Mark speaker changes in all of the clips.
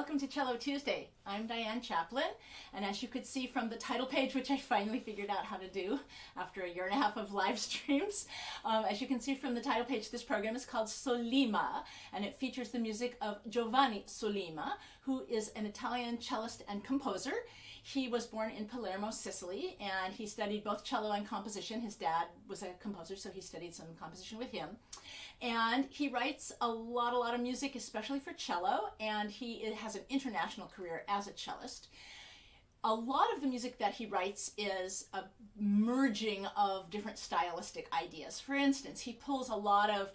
Speaker 1: welcome to Cello Tuesday. I'm Diane Chaplin, and as you could see from the title page, which I finally figured out how to do after a year and a half of live streams, as you can see from the title page, this program is called Sollima, and it features the music of Giovanni Sollima, who is an Italian cellist and composer. He was born in Palermo, Sicily, and he studied both cello and composition. His dad was a composer, so he studied some composition with him. And he writes a lot of music, especially for cello, and he has an international career as a cellist. A lot of the music that he writes is a merging of different stylistic ideas. For instance, he pulls a lot of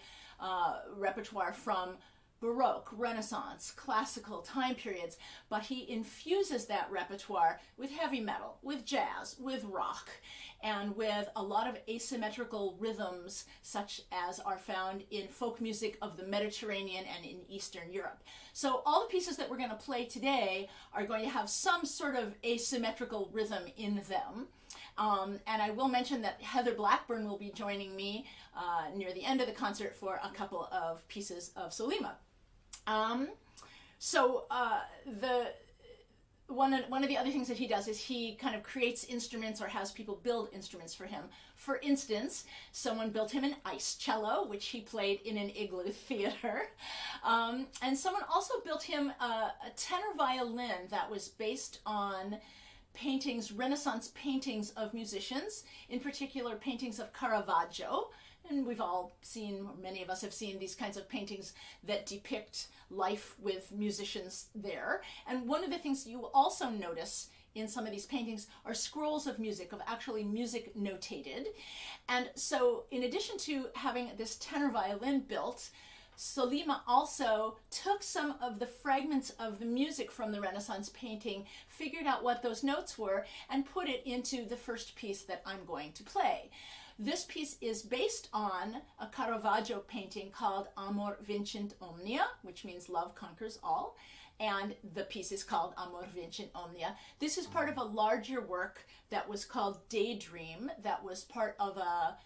Speaker 1: repertoire from Baroque, Renaissance, classical time periods, but he infuses that repertoire with heavy metal, with jazz, with rock, and with a lot of asymmetrical rhythms such as are found in folk music of the Mediterranean and in Eastern Europe. So all the pieces that we're going to play today are going to have some sort of asymmetrical rhythm in them. And I will mention that Heather Blackburn will be joining me near the end of the concert for a couple of pieces of Sollima. One of the other things that he does is he kind of creates instruments or has people build instruments for him. For instance, someone built him an ice cello, which he played in an igloo theater. And someone also built him a tenor violin that was based on paintings, Renaissance paintings of musicians, in particular paintings of Caravaggio. And we've all seen, or many of us have seen, these kinds of paintings that depict life with musicians there. And one of the things you will also notice in some of these paintings are scrolls of music, of actually music notated. And so in addition to having this tenor violin built, Sollima also took some of the fragments of the music from the Renaissance painting, figured out what those notes were, and put it into the first piece that I'm going to play. This piece is based on a Caravaggio painting called Amor Vincit Omnia, which means love conquers all, and the piece is called Amor Vincit Omnia. This is part of a larger work that was called Daydream, that was part of a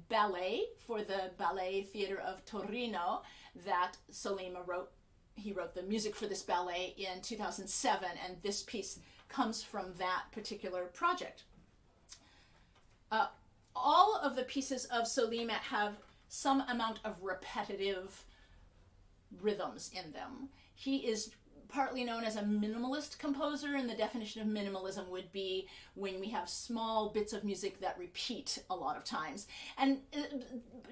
Speaker 1: ballet for the Ballet Theater of Torino that Sollima wrote. He wrote the music for this ballet in 2007, and this piece comes from that particular project. All of the pieces of Sollima have some amount of repetitive rhythms in them. He is partly known as a minimalist composer, and the definition of minimalism would be when we have small bits of music that repeat a lot of times. And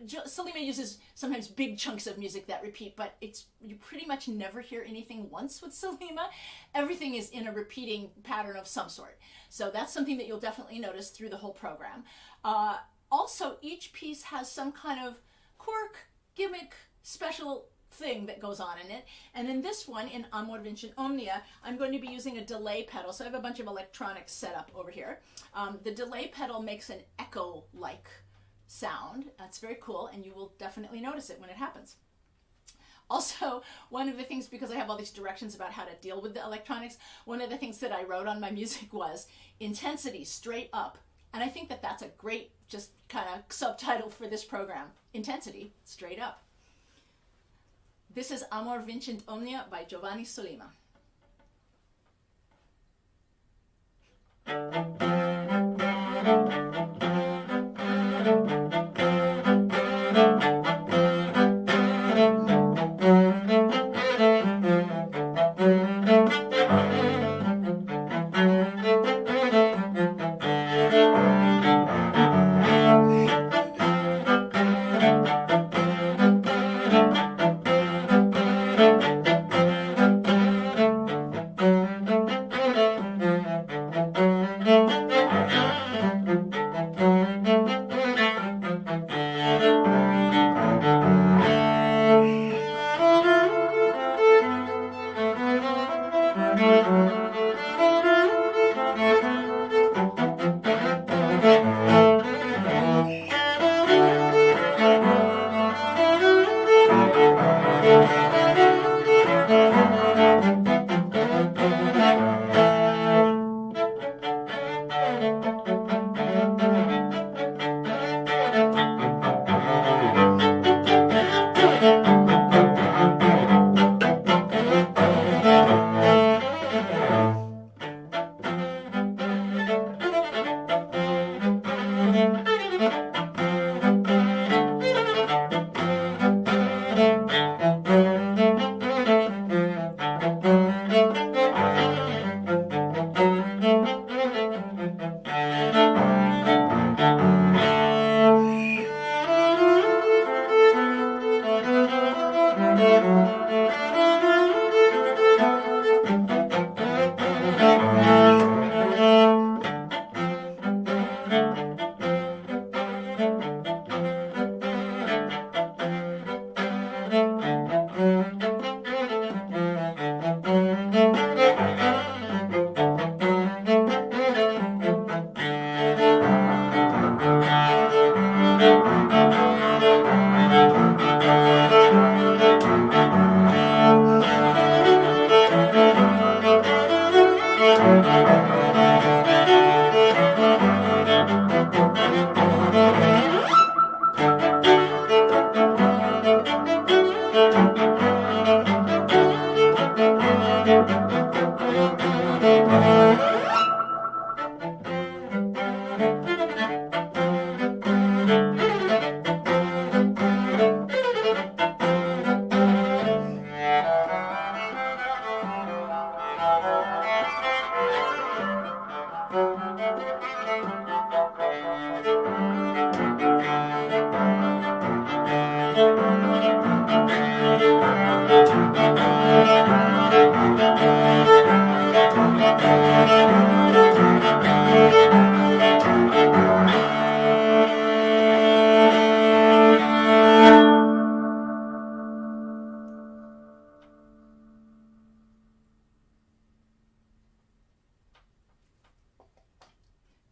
Speaker 1: Sollima uses sometimes big chunks of music that repeat, but you pretty much never hear anything once with Sollima. Everything is in a repeating pattern of some sort. So that's something that you'll definitely notice through the whole program. Also, each piece has some kind of quirk, gimmick, special thing that goes on in it. And in this one, in Amor Vincit Omnia, I'm going to be using a delay pedal. So I have a bunch of electronics set up over here. The delay pedal makes an echo-like sound. That's very cool, and you will definitely notice it when it happens. Also, one of the things, because I have all these directions about how to deal with the electronics, one of the things that I wrote on my music was intensity straight up. And I think that that's a great just kind of subtitle for this program. Intensity straight up. This is Amor Vincit Omnia by Giovanni Sollima.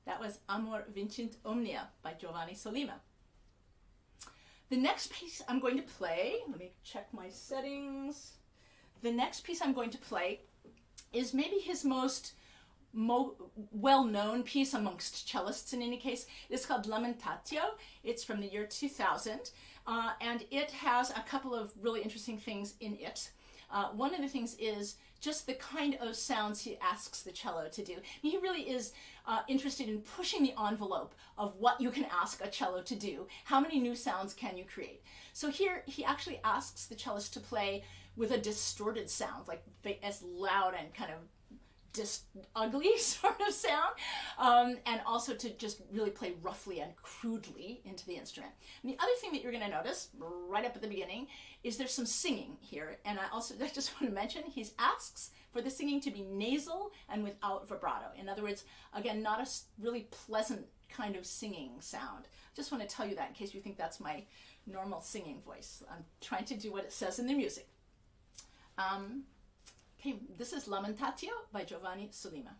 Speaker 1: That was Amor Vincit Omnia by Giovanni Sollima. The next piece I'm going to play, let me check my settings. The next piece I'm going to play is maybe his most well-known piece amongst cellists in any case. It's called Lamentatio. It's from the year 2000, and it has a couple of really interesting things in it. One of the things is just the kind of sounds he asks the cello to do. He really is interested in pushing the envelope of what you can ask a cello to do. How many new sounds can you create? So here he actually asks the cellist to play with a distorted sound, like as loud and kind of ugly sort of sound, and also to just really play roughly and crudely into the instrument. And the other thing that you're going to notice right up at the beginning is there's some singing here, and I just want to mention he asks for the singing to be nasal and without vibrato. In other words, again, not a really pleasant kind of singing sound. Just want to tell you that in case you think that's my normal singing voice. I'm trying to do what it says in the music. Okay, this is Lamentatio by Giovanni Sollima.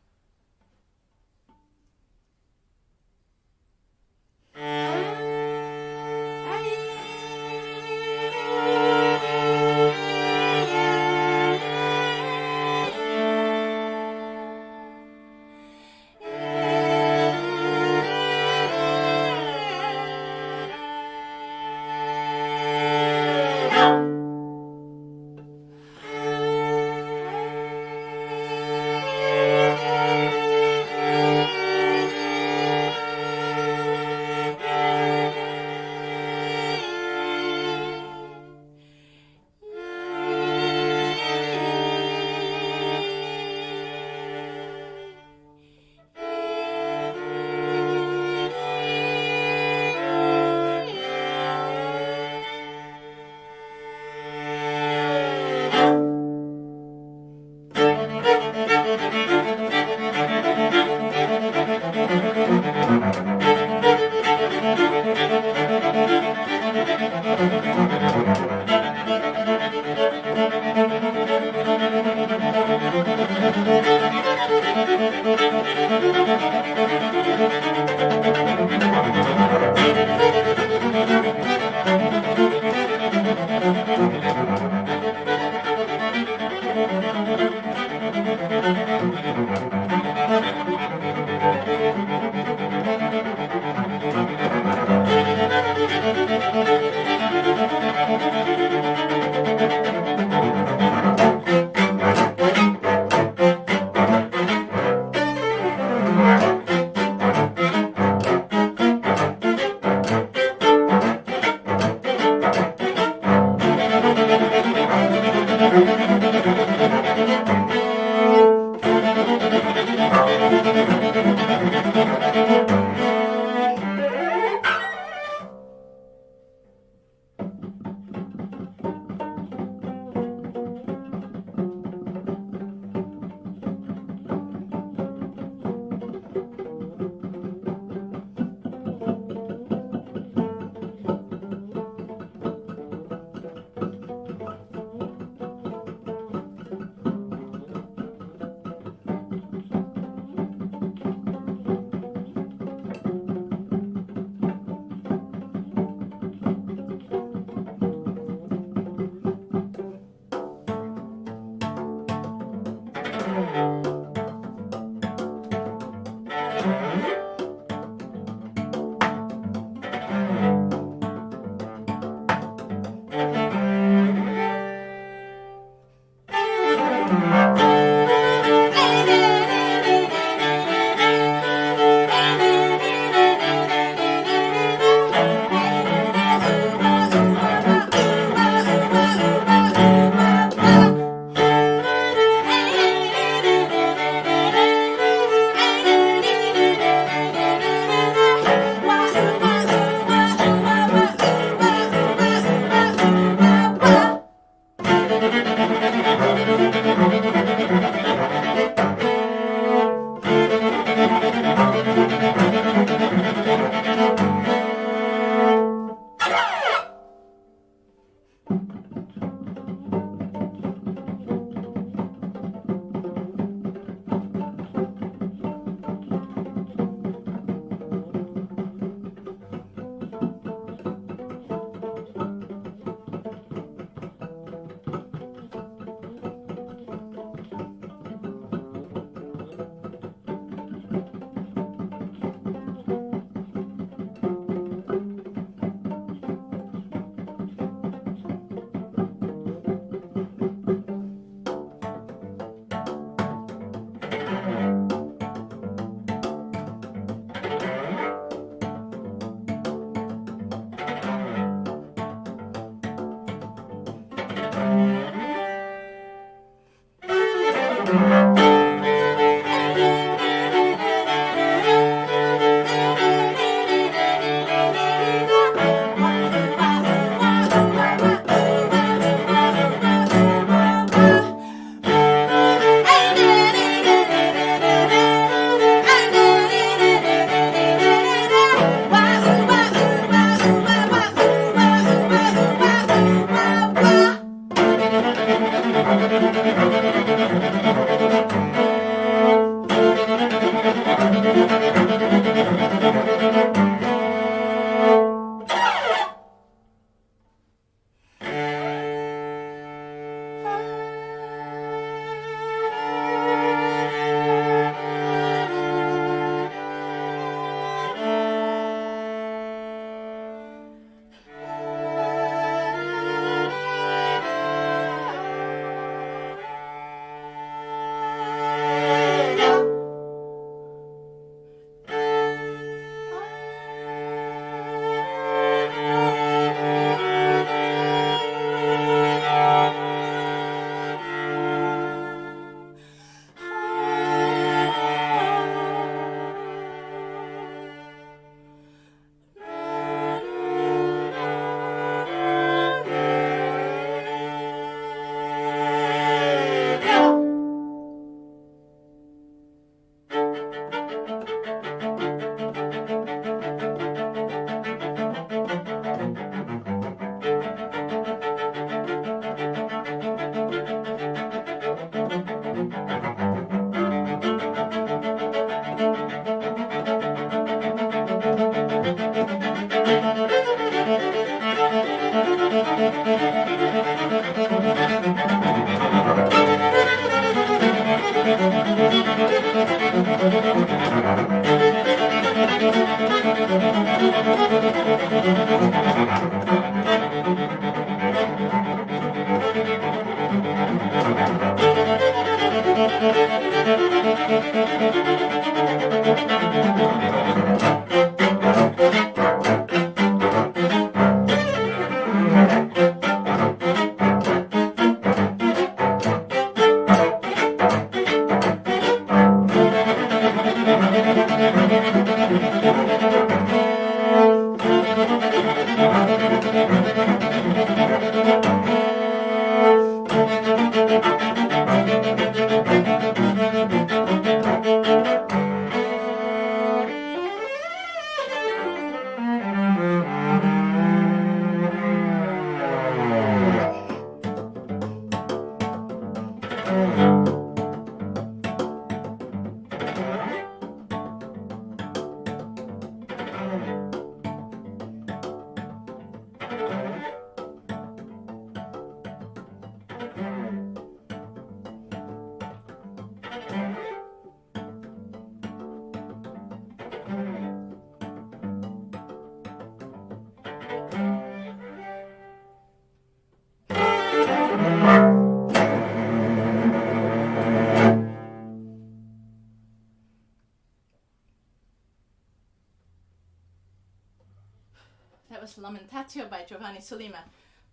Speaker 1: That was Lamentatio by Giovanni Sollima.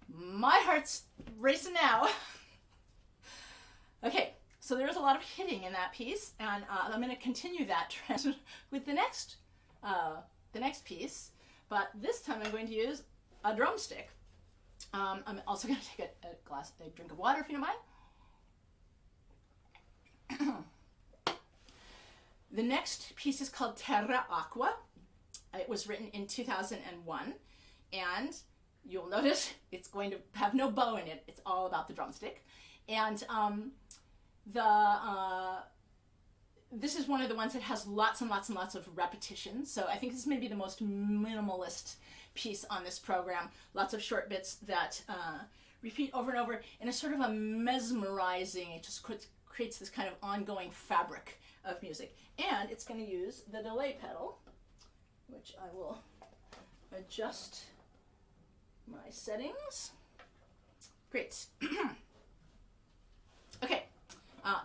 Speaker 1: My heart's racing now. Okay, so there was a lot of hitting in that piece, and I'm going to continue that trend with the next piece, but this time I'm going to use a drumstick. I'm also going to take a drink of water, if you don't mind. The next piece is called Terra Aqua. It was written in 2001, and you'll notice it's going to have no bow in it. It's all about the drumstick. And this is one of the ones that has lots and lots and lots of repetition. So I think this may be the most minimalist piece on this program. Lots of short bits that repeat over and over in a sort of a mesmerizing, it just creates this kind of ongoing fabric of music. And it's going to use the delay pedal, which I will adjust my settings. Great. Okay,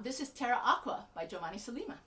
Speaker 1: this is Terra Aqua by Giovanni Sollima.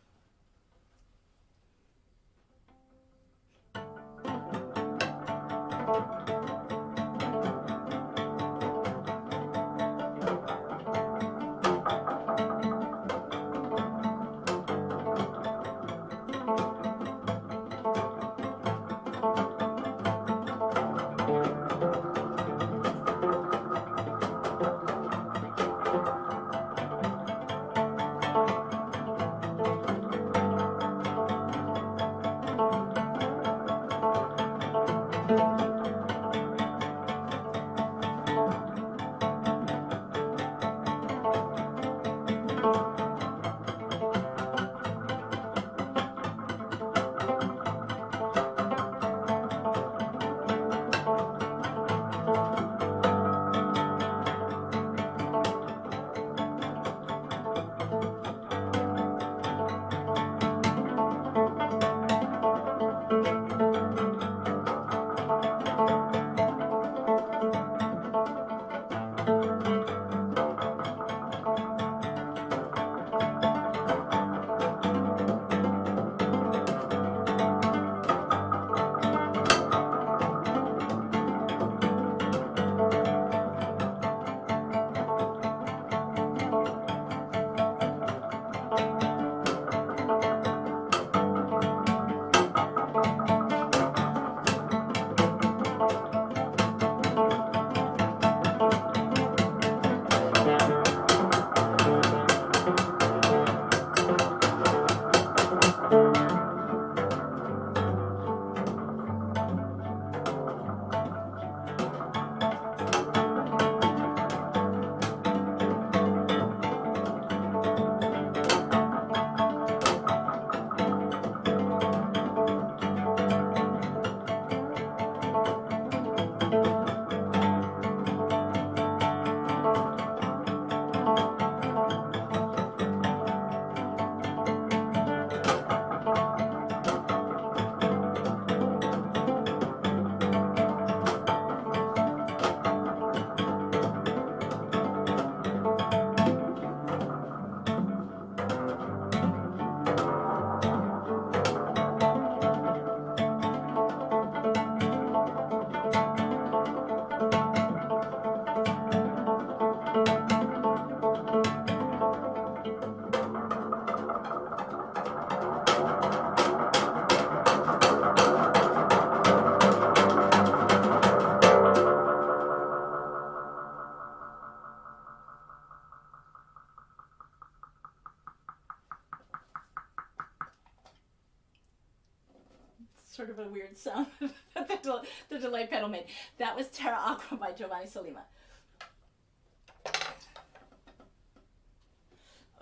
Speaker 1: sort of a weird sound that the delay pedal made. That was Terra Aqua by Giovanni Sollima.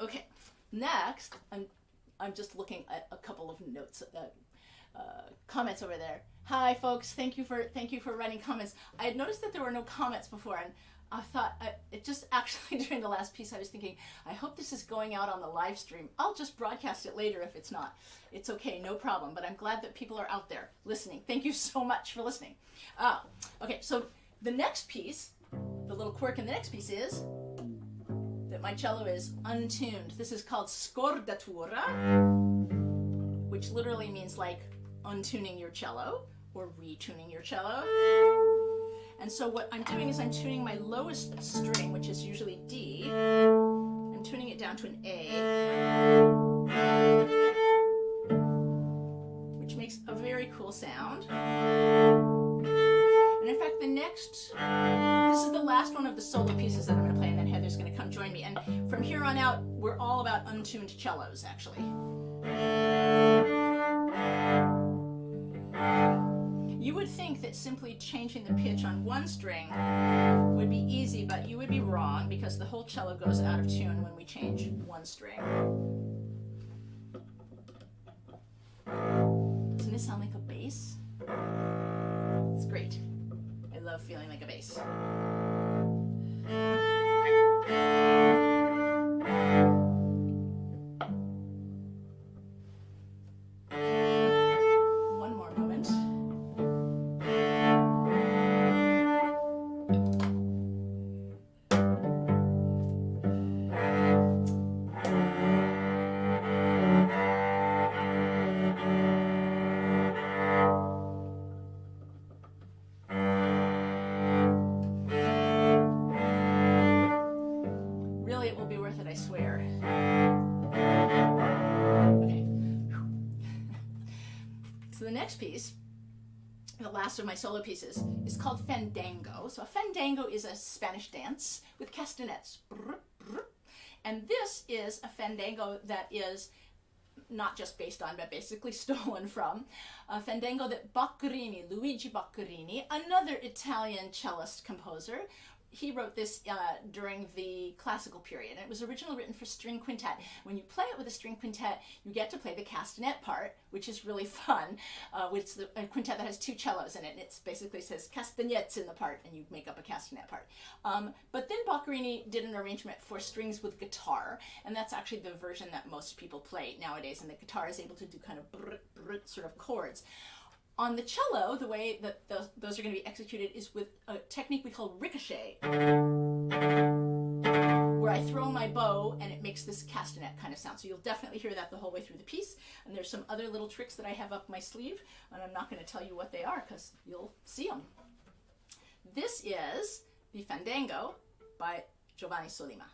Speaker 1: Okay, next, I'm just looking at a couple of notes, comments over there. Hi, folks. Thank you for writing comments. I had noticed that there were no comments before, and I thought it just actually during the last piece I was thinking, I hope this is going out on the live stream. I'll just broadcast it later if it's not. It's okay, no problem. But I'm glad that people are out there listening. Thank you so much for listening. Okay, so the next piece, the little quirk in the next piece is that my cello is untuned. This is called scordatura, which literally means like untuning your cello or retuning your cello. And so what I'm doing is I'm tuning my lowest string, which is usually D. I'm tuning it down to an A, which makes a very cool sound. And in fact, this is the last one of the solo pieces that I'm going to play, and then Heather's going to come join me. And from here on out, we're all about untuned cellos, actually. You would think that simply changing the pitch on one string would be easy, but you would be wrong because the whole cello goes out of tune when we change one string. Doesn't it sound like a bass? It's great. I love feeling like a bass. Piece, the last of my solo pieces, is called Fandango. So a fandango is a Spanish dance with castanets. And this is a fandango that is not just based on, but basically stolen from a fandango that Luigi Boccherini, another Italian cellist composer, he wrote this during the classical period, and it was originally written for string quintet. When you play it with a string quintet, you get to play the castanet part, which is really fun. It's a quintet that has two cellos in it, and it basically says castanets in the part, and you make up a castanet part. But then Boccherini did an arrangement for strings with guitar, and that's actually the version that most people play nowadays, and the guitar is able to do kind of brr, brr, sort of chords. On the cello, the way that those are going to be executed is with a technique we call ricochet, where I throw my bow and it makes this castanet kind of sound. So you'll definitely hear that the whole way through the piece. And there's some other little tricks that I have up my sleeve, and I'm not going to tell you what they are because you'll see them. This is the Fandango by Giovanni Sollima.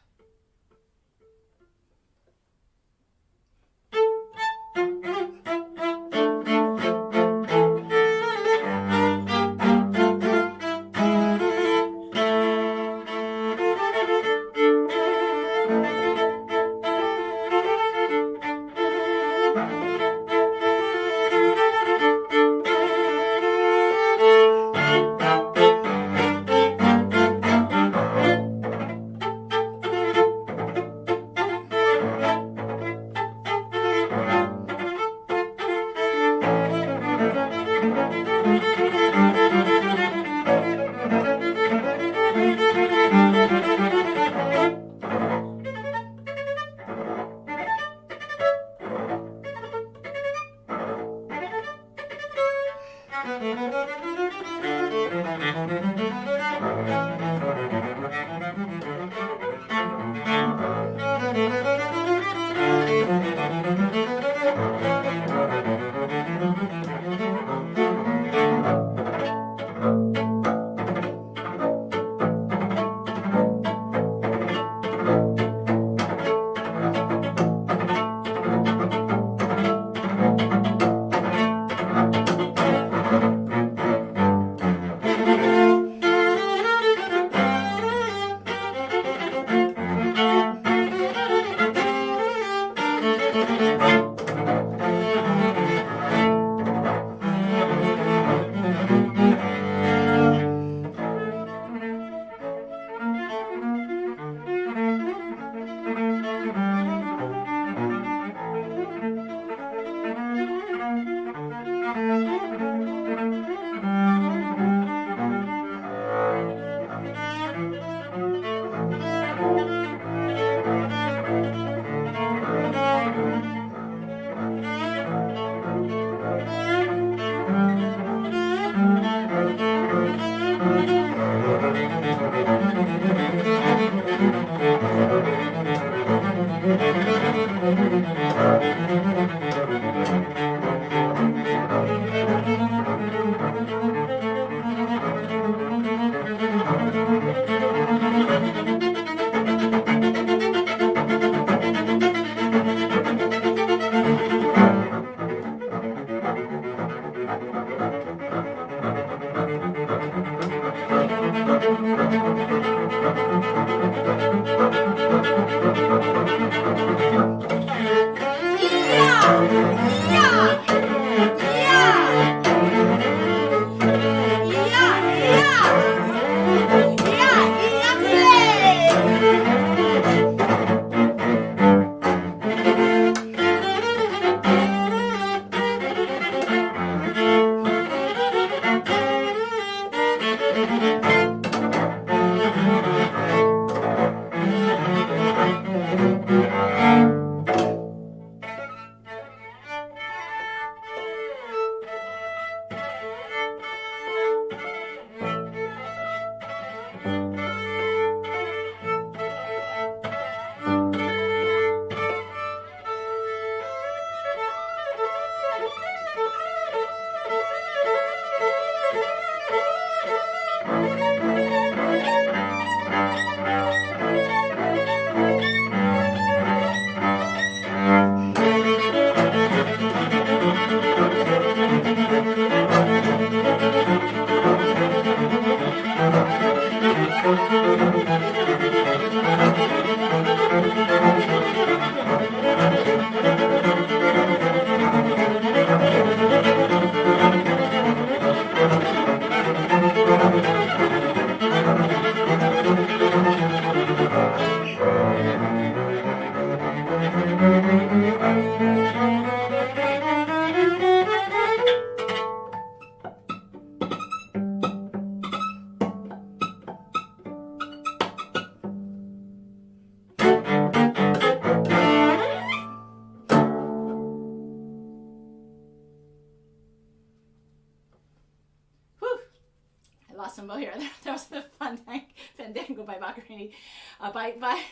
Speaker 1: Lassambo here. That was the Fandango by Boccherini, by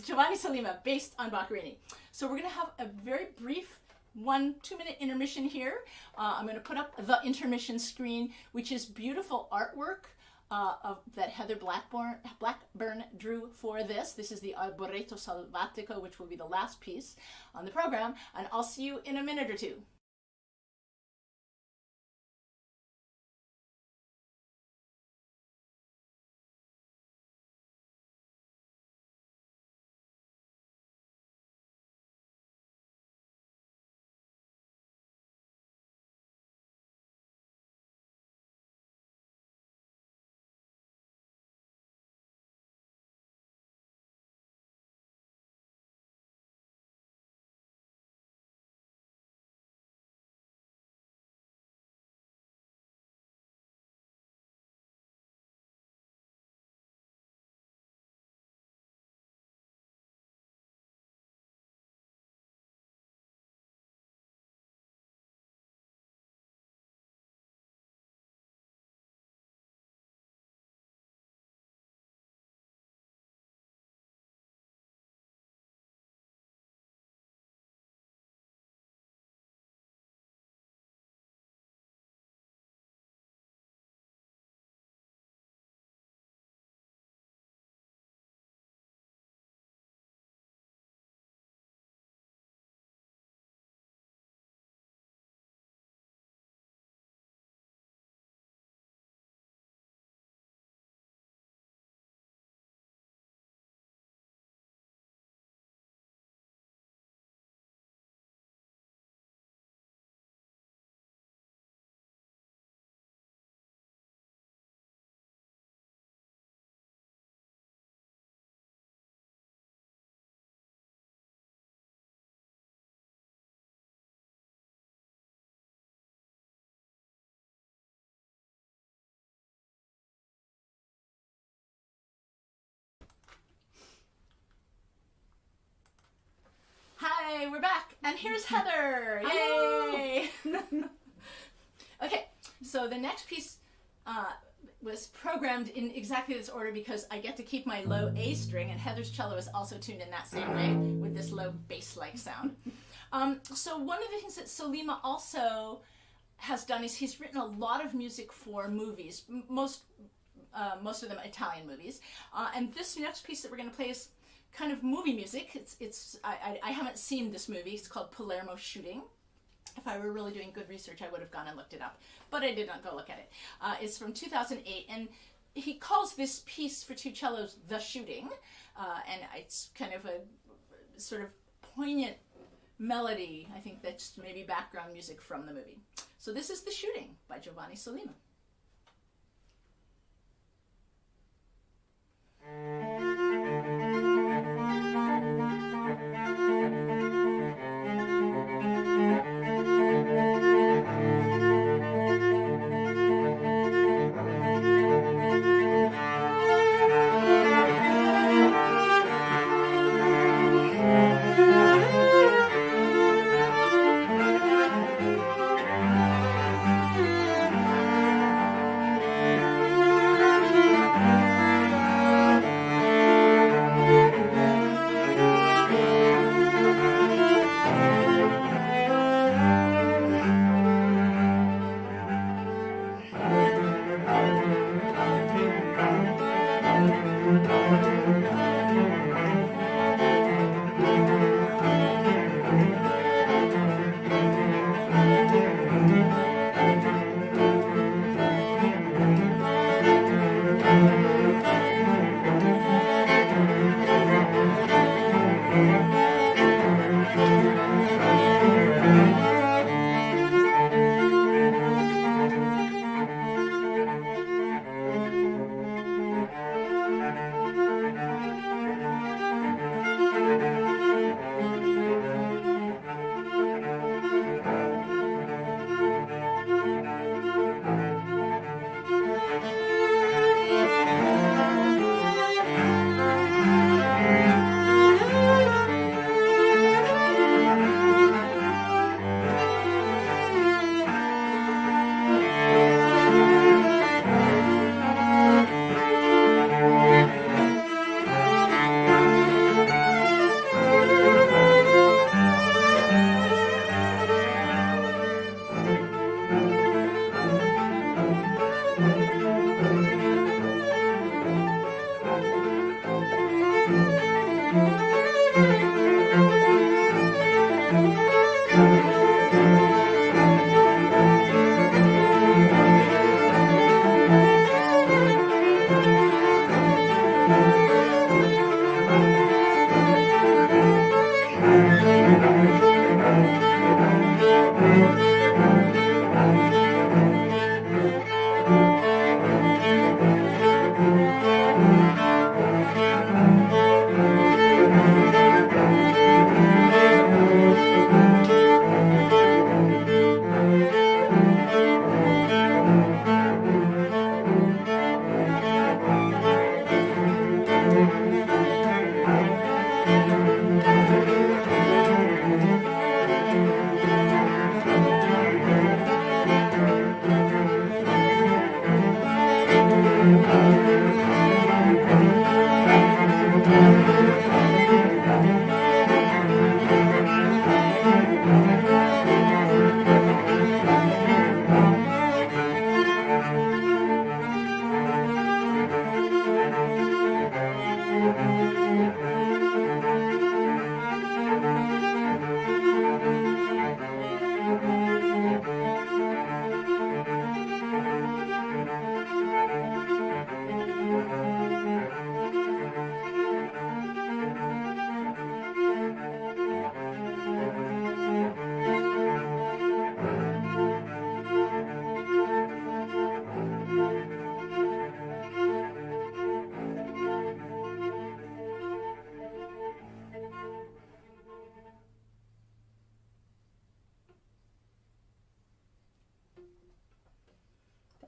Speaker 1: Giovanni Sollima, based on Boccherini. So we're going to have a very brief 1-2 minute intermission here. I'm going to put up the intermission screen, which is beautiful artwork that Heather Blackburn drew for this. This is the Arboreto Salvatico, which will be the last piece on the program, and I'll see you in a minute or two. Hi, we're back, and here's Heather. Yay! Okay, so the next piece was programmed in exactly this order because I get to keep my low A string, and Heather's cello is also tuned in that same way with this low bass-like sound. So one of the things that Sollima also has done is he's written a lot of music for movies, most of them Italian movies, and this next piece that we're going to play is kind of movie music. I haven't seen this movie. It's called Palermo Shooting. If I were really doing good research, I would have gone and looked it up, but I did not go look at it. It's from 2008, and he calls this piece for two cellos The Shooting, and it's kind of a sort of poignant melody. I think that's maybe background music from the movie. So this is The Shooting by Giovanni Sollima.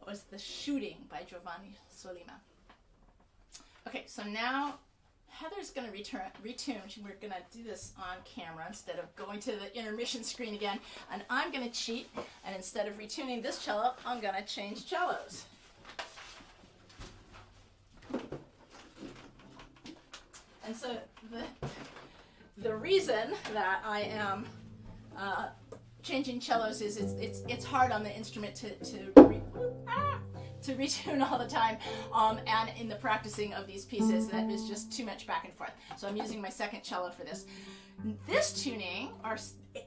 Speaker 1: was The Shooting by Giovanni Sollima. Okay, so now Heather's going to retune. We're going to do this on camera instead of going to the intermission screen again. And I'm going to cheat, and instead of retuning this cello, I'm going to change cellos. And so the reason that I am changing cellos is it's hard on the instrument to retune all the time, and in the practicing of these pieces, that is just too much back and forth. So I'm using my second cello for this. This tuning,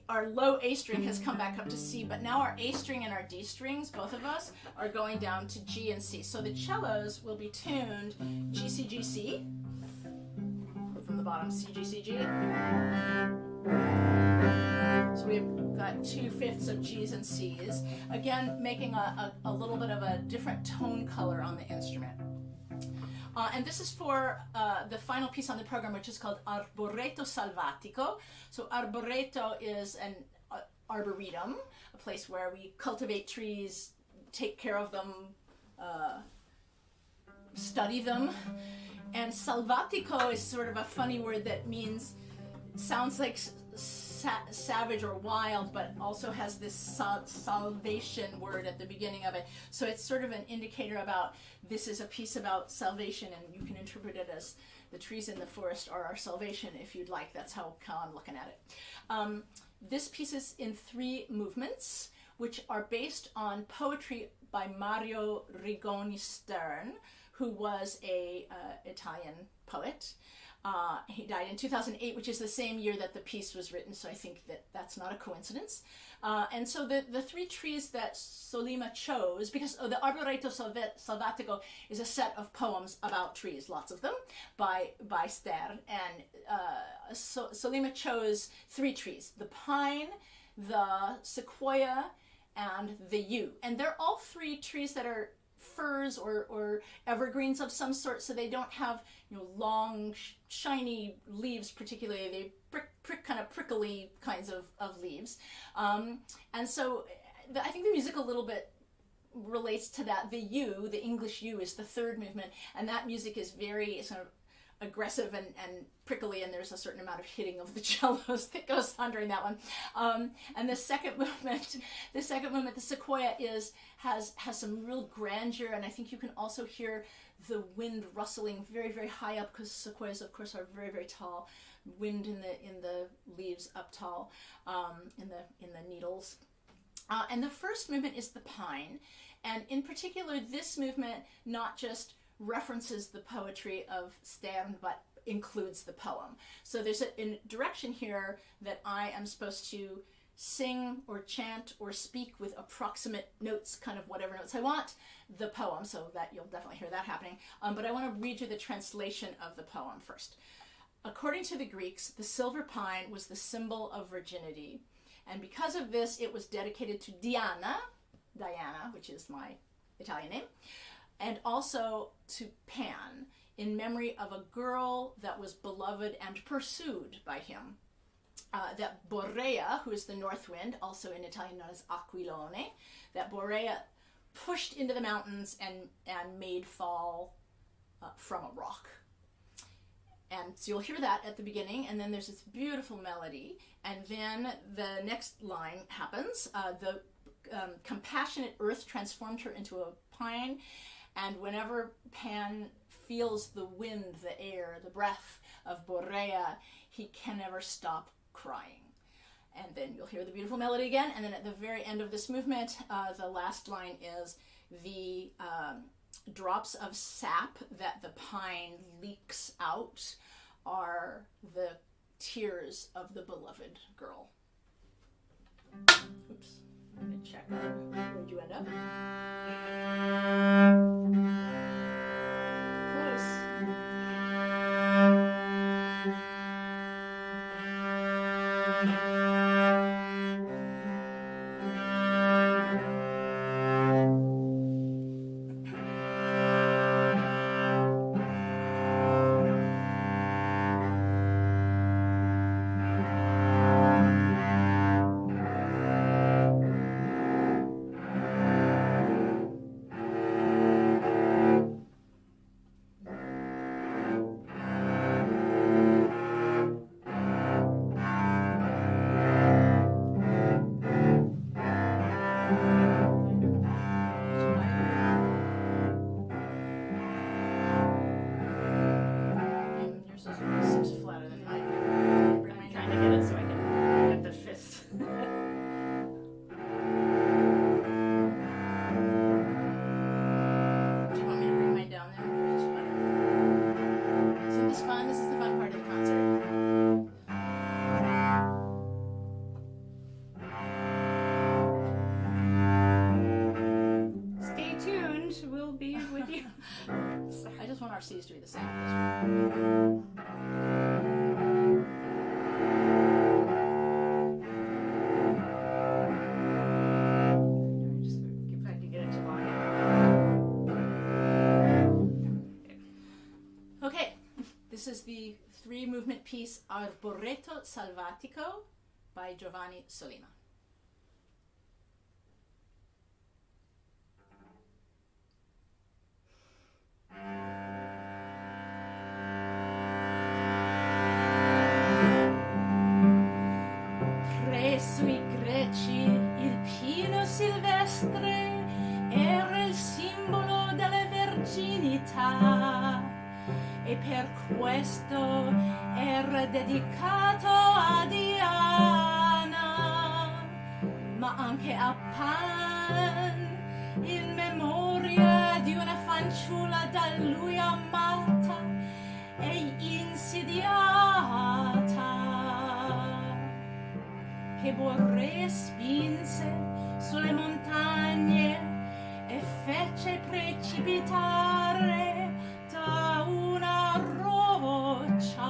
Speaker 1: our low A string has come back up to C, but now our A string and our D strings, both of us, are going down to G and C. So the cellos will be tuned G, C, G, C, from the bottom, C, G, C, G. So we've got 2/5 of G's and C's, again making a little bit of a different tone color on the instrument. And this is for the final piece on the program, which is called Arboreto Salvatico. So Arboreto is an arboretum, a place where we cultivate trees, take care of them, study them. And Salvatico is sort of a funny word that sounds like savage or wild, but also has this salvation word at the beginning of it. So it's sort of an indicator about, this is a piece about salvation, and you can interpret it as the trees in the forest are our salvation if you'd like. That's how I'm looking at it. This piece is in 3 movements, which are based on poetry by Mario Rigoni Stern, who was a Italian poet. He died in 2008, which is the same year that the piece was written, so I think that that's not a coincidence. And so the 3 trees that Sollima chose, because the Arboreto Salvatico is a set of poems about trees, lots of them, by Stern, and Sollima chose 3 trees: the pine, the sequoia, and the yew. And they're all 3 trees that are firs or evergreens of some sort, so they don't have long shiny leaves particularly. They kind of prickly kinds of leaves, and so I think the music a little bit relates to that. The yew, the English yew, is the 3rd movement, and that music is very sort of aggressive and prickly, and there's a certain amount of hitting of the cellos that goes on during that one. And the second movement, the sequoia has some real grandeur, and I think you can also hear the wind rustling very, very high up, because sequoias, of course, are very, very tall. Wind in the leaves up tall, in the needles. And the first movement is the pine, and in particular, this movement not just references the poetry of Stern, but includes the poem. So there's a direction here that I am supposed to sing or chant or speak with approximate notes, kind of whatever notes I want, the poem, so that you'll definitely hear that happening. But I want to read you the translation of the poem first. According to the Greeks, the silver pine was the symbol of virginity, and because of this, it was dedicated to Diana, which is my Italian name, and also to Pan, in memory of a girl that was beloved and pursued by him. That Borea, who is the north wind, also in Italian known as Aquilone, that Borea pushed into the mountains and made fall from a rock. And so you'll hear that at the beginning, and then there's this beautiful melody, and then the next line happens. The compassionate earth transformed her into a pine, and whenever Pan feels the wind, the air, the breath of Borea, he can never stop crying. And then you'll hear the beautiful melody again, and then at the very end of this movement, the last line is the drops of sap that the pine leaks out are the tears of the beloved girl. Oops, I'm going to check. Where'd you end up? RC is doing the same with this one. Just if I can get it to volume. Okay, this is the 3-movement piece Arboreto Salvatico by Giovanni Sollima. Presso i Greci il pino silvestre era il simbolo della verginità e per questo era dedicato a Diana, ma anche a Pan, in memoria di una fanciulla da lui amata e insidiata, che Borre spinse sulle montagne e fece precipitare da una roccia.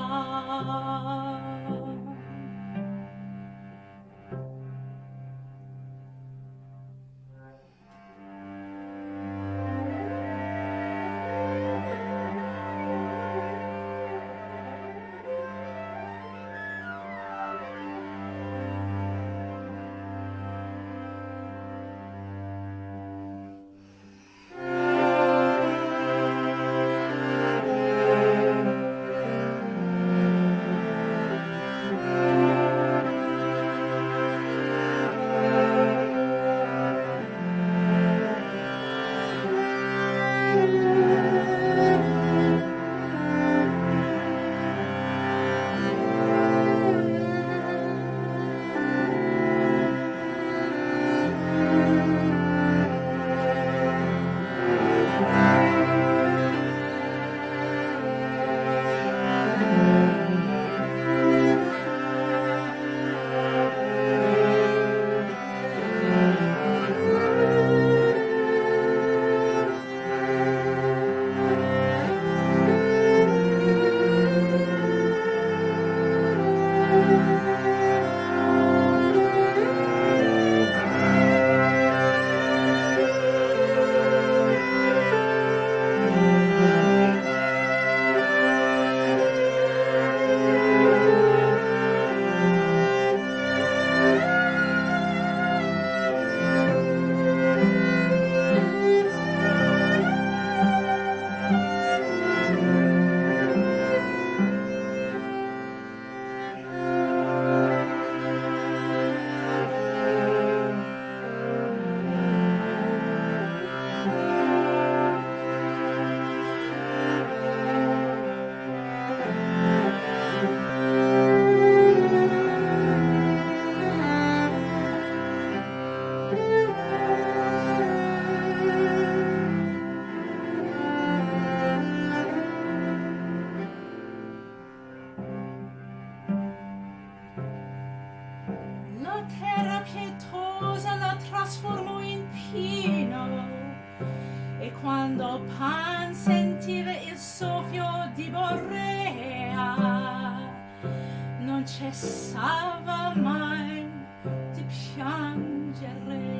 Speaker 1: Quando Pan sentiva il soffio di Borea, non cessava mai di piangere.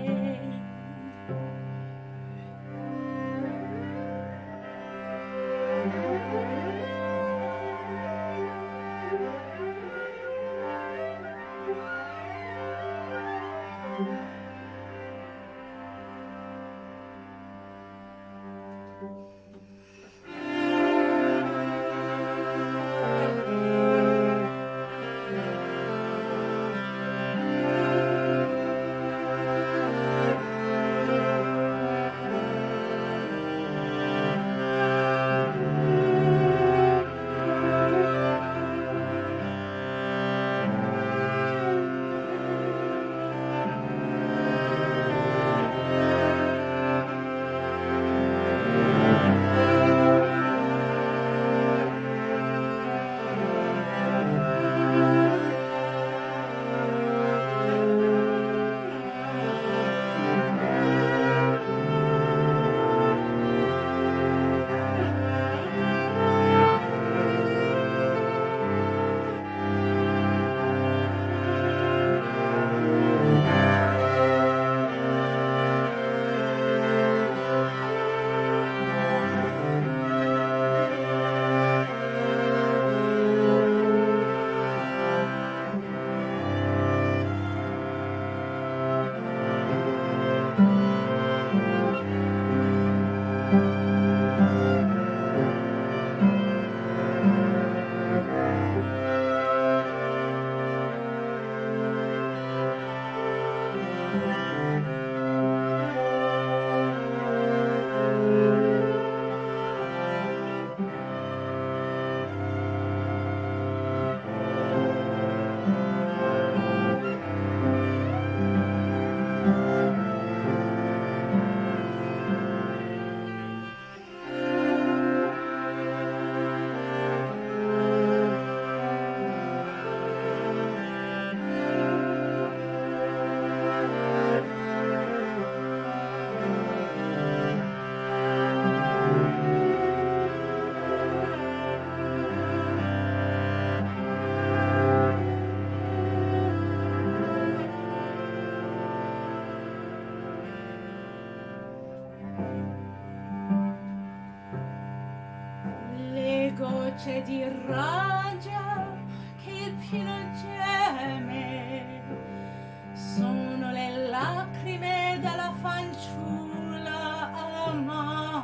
Speaker 1: luce di ragia che il pino geme, sono le lacrime della fanciulla amata.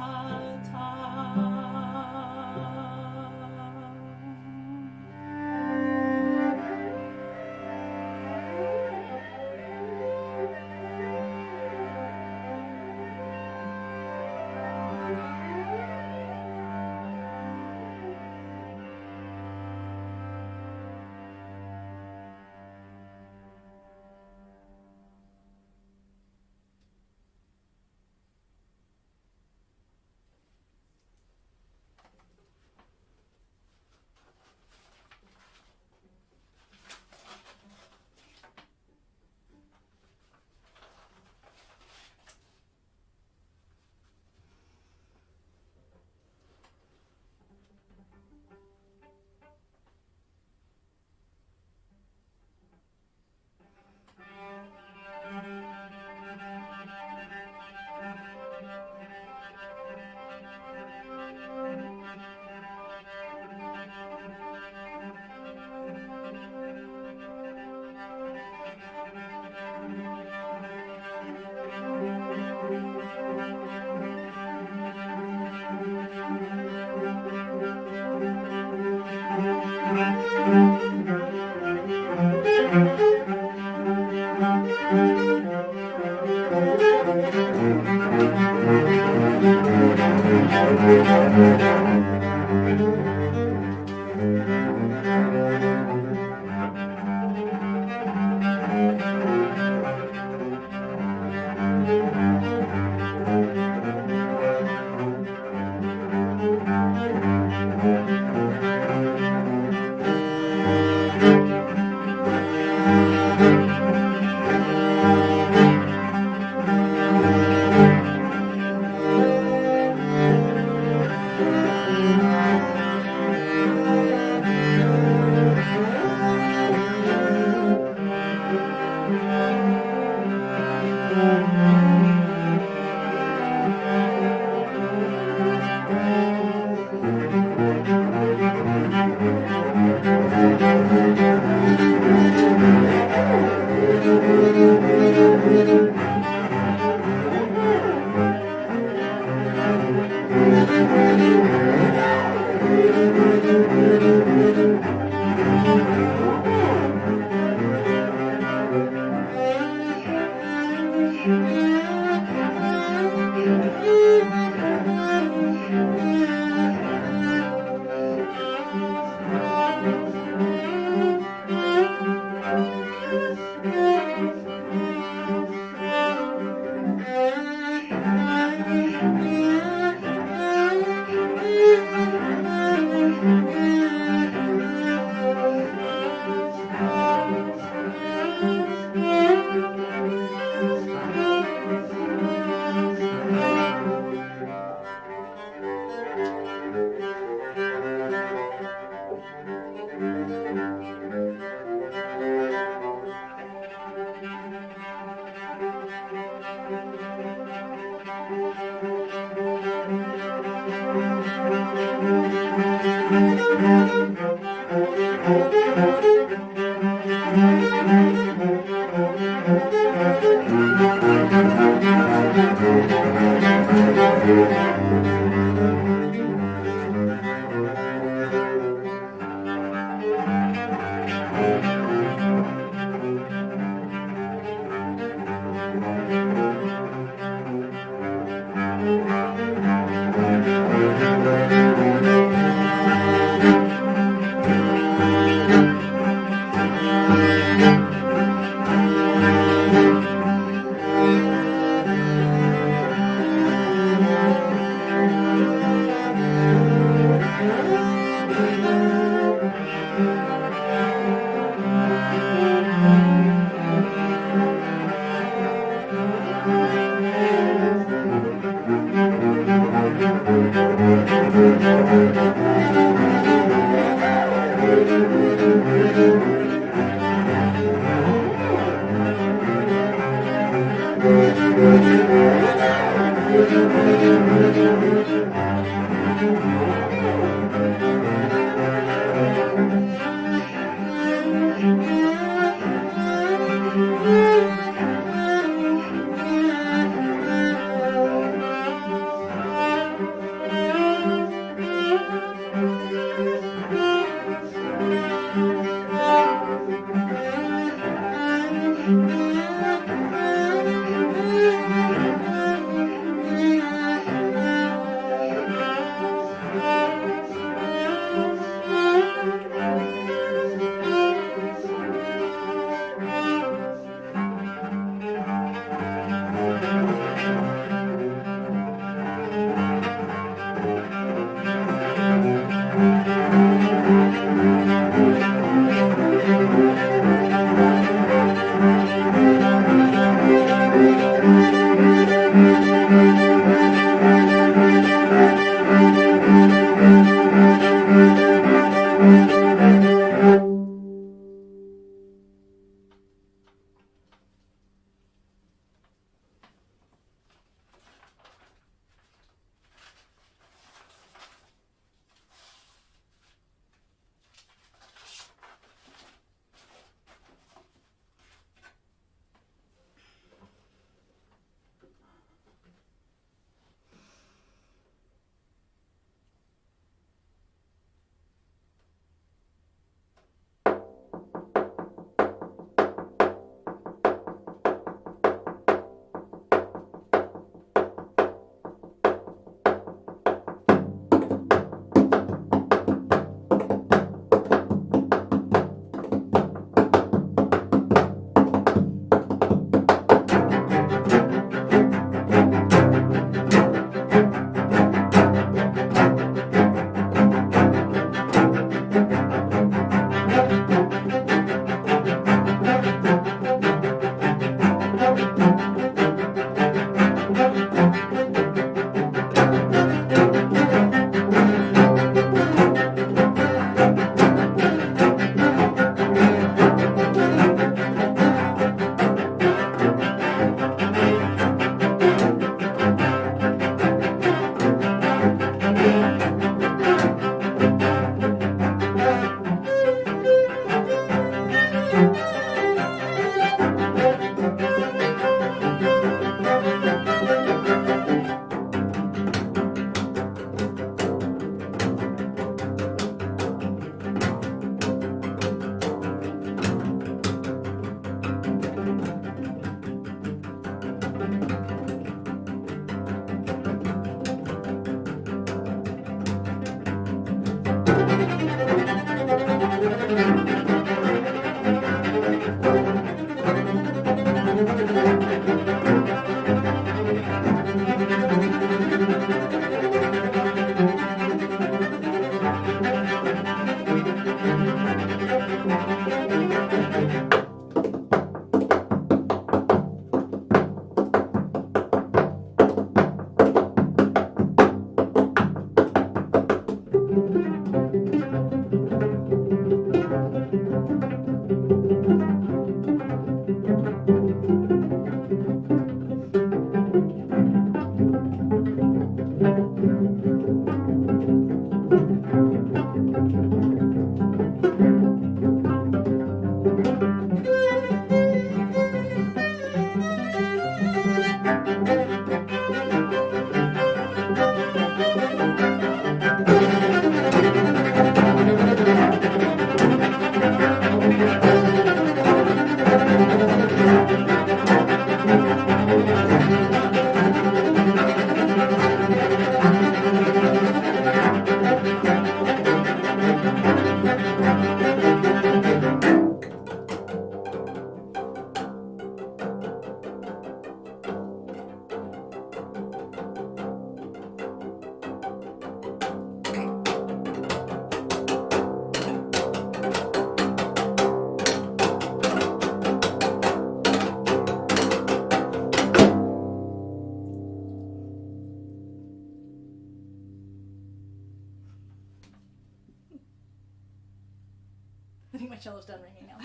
Speaker 1: I think my cello's done ringing now.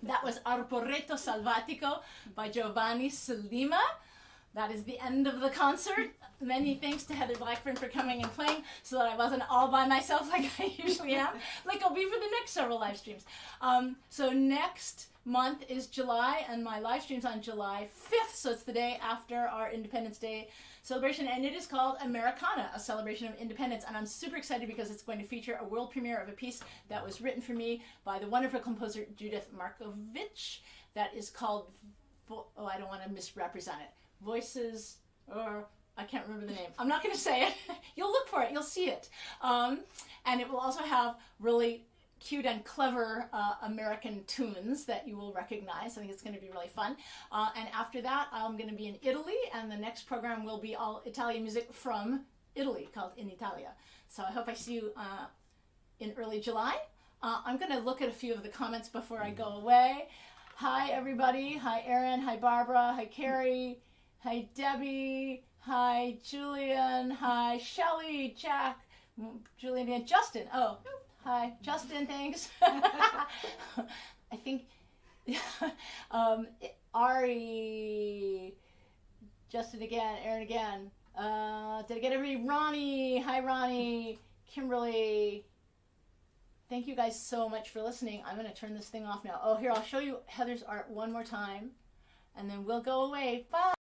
Speaker 1: That was Arboreto Salvatico by Giovanni Sollima. That is the end of the concert. Many thanks to Heather Blackburn for coming and playing so that I wasn't all by myself like I usually am, like I'll be for the next several live streams. So next month is July, and my live stream's on July 5th, so it's the day after our Independence Day celebration, and it is called Americana, a celebration of independence, and I'm super excited because it's going to feature a world premiere of a piece that was written for me by the wonderful composer Judith Markovich that is called, oh, I don't want to misrepresent it, Voices, or I can't remember the name. I'm not going to say it. You'll look for it. You'll see it. And it will also have really cute and clever American tunes that you will recognize. I think it's going to be really fun. And after that, I'm going to be in Italy, and the next program will be all Italian music from Italy, called In Italia. So I hope I see you in early July. I'm going to look at a few of the comments before I go away. Hi, everybody. Hi, Erin. Hi, Barbara. Hi, Carrie. Hi, Debbie. Hi, Julian. Hi, Shelley, Jack, Julian, and Justin. Oh, hi, Justin, thanks. I think Ari, Justin again, Aaron again. Did I get everybody? Ronnie. Hi, Ronnie. Kimberly. Thank you guys so much for listening. I'm going to turn this thing off now. Oh, here, I'll show you Heather's art one more time, and then we'll go away. Bye.